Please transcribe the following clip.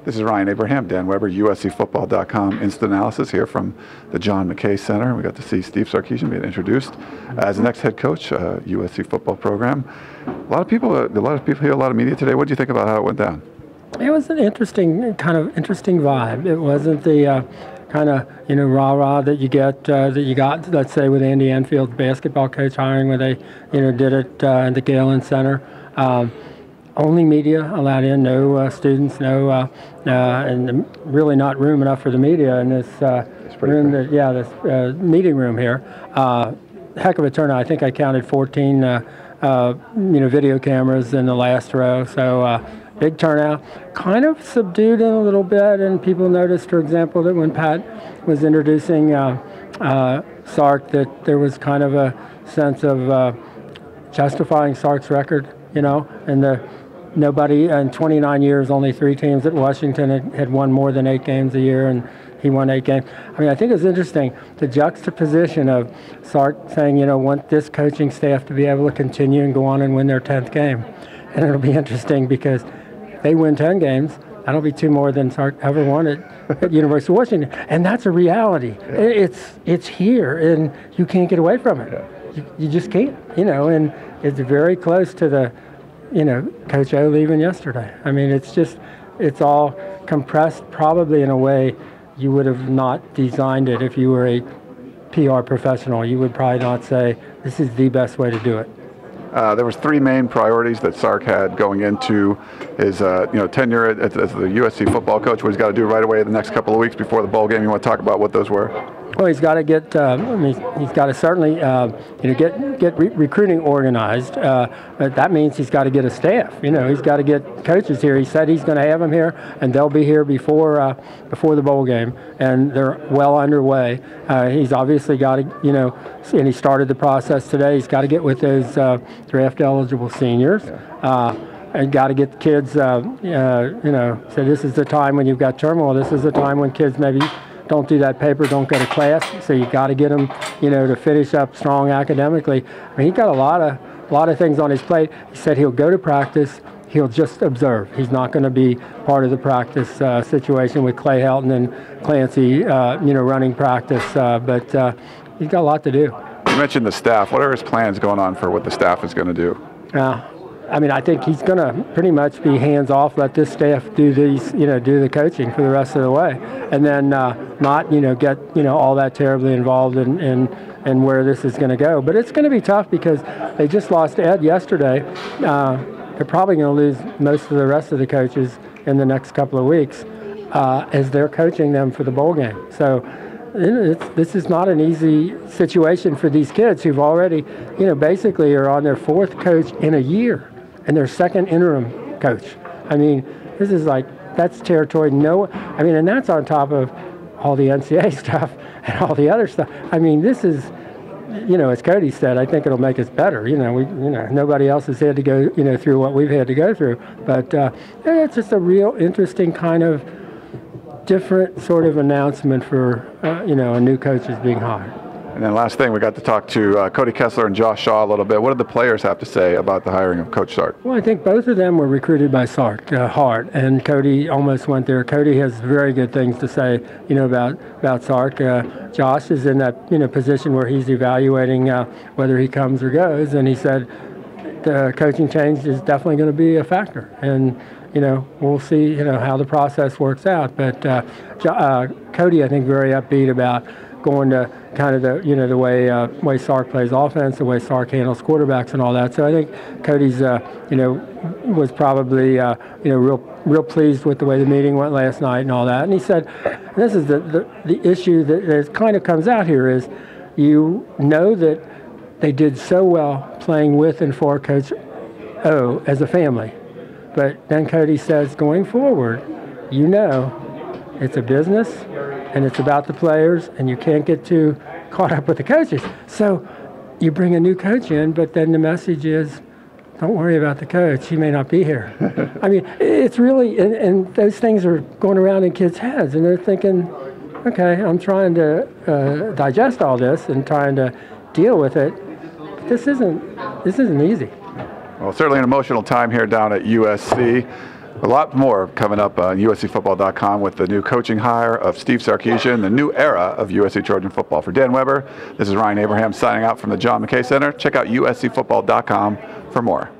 This is Ryan Abraham, Dan Weber, USCFootball.com instant analysis here from the John McKay Center. We got to see Steve Sarkisian being introduced as the next head coach, USC football program. A lot of people here, a lot of media today. What do you think about how it went down? It was an interesting vibe. It wasn't the kind of rah-rah that you got, let's say, with Andy Enfield's basketball coach hiring, where they did it in the Galen Center. Only media allowed in, no students, no, and really not room enough for the media in this room. This meeting room here. Heck of a turnout. I think I counted 14, video cameras in the last row. So big turnout. Kind of subdued in a little bit, and people noticed, for example, that when Pat was introducing Sark, that there was kind of a sense of justifying Sark's record, and nobody in 29 years, only 3 teams at Washington had won more than 8 games a year, and he won 8 games. I mean, I think it's interesting, the juxtaposition of Sark saying, want this coaching staff to be able to continue and go on and win their 10th game. And it'll be interesting because if they win 10 games, that'll be 2 more than Sark ever won at University of Washington. And that's a reality. Yeah. It's here, and you can't get away from it. Yeah. You just can't, and it's very close to the Coach O leaving yesterday. I mean, it's all compressed probably in a way you would have not designed it if you were a PR professional. You would probably not say, this is the best way to do it. There was 3 main priorities that Sark had going into his tenure as the USC football coach. What he's got to do right away in the next couple of weeks before the bowl game. You want to talk about what those were? Well, he's got to get. He's got to certainly, get recruiting organized. But that means he's got to get a staff. He's got to get coaches here. He said he's going to have them here, and they'll be here before the bowl game, and they're well underway. He's obviously got to, and he started the process today. He's got to get with those draft eligible seniors. And got to get the kids. So this is the time when you've got turmoil. This is the time when kids maybe don't do that paper, don't go to class. So you got to get them, to finish up strong academically. I mean, he's got a lot of things on his plate. He said he'll go to practice. He'll just observe. He's not going to be part of the practice situation with Clay Helton and Clancy, running practice. But he's got a lot to do. You mentioned the staff. What are his plans going on for what the staff is going to do? I think he's going to pretty much be hands off, let this staff do do the coaching for the rest of the way, and then not, get, all that terribly involved in where this is going to go. But it's going to be tough because they just lost Ed yesterday. They're probably going to lose most of the rest of the coaches in the next couple of weeks as they're coaching them for the bowl game. So this is not an easy situation for these kids who've already, basically are on their 4th coach in a year and their 2nd interim coach. I mean, this is that's territory. And that's on top of all the NCAA stuff and all the other stuff. I mean, this is, as Cody said, I think it'll make us better. Nobody else has had to go, through what we've had to go through. But it's just a real interesting kind of different sort of announcement for, a new coach is being hired. And then last thing, we got to talk to Cody Kessler and Josh Shaw a little bit. What did the players have to say about the hiring of Coach Sark? Well, I think both of them were recruited by Sark hard, and Cody almost went there. Cody has very good things to say, about Sark. Josh is in that, position where he's evaluating whether he comes or goes, and he said the coaching change is definitely going to be a factor. And we'll see, how the process works out. But Cody, I think, very upbeat about going to kind of the way Sark plays offense, the way Sark handles quarterbacks and all that. So I think Cody's, was probably, real pleased with the way the meeting went last night and all that. And he said, this is the issue that kind of comes out here is, that they did so well playing with and for Coach O as a family. But then Cody says, going forward, it's a business, and it's about the players, and you can't get too caught up with the coaches. So you bring a new coach in, but then the message is, don't worry about the coach. He may not be here. I mean, it's really, and those things are going around in kids' heads, and they're thinking, okay, I'm trying to digest all this and trying to deal with it. But this isn't easy. Well, certainly an emotional time here down at USC. A lot more coming up on USCFootball.com with the new coaching hire of Steve Sarkisian, the new era of USC Trojan football. For Dan Weber, this is Ryan Abraham signing out from the John McKay Center. Check out USCFootball.com for more.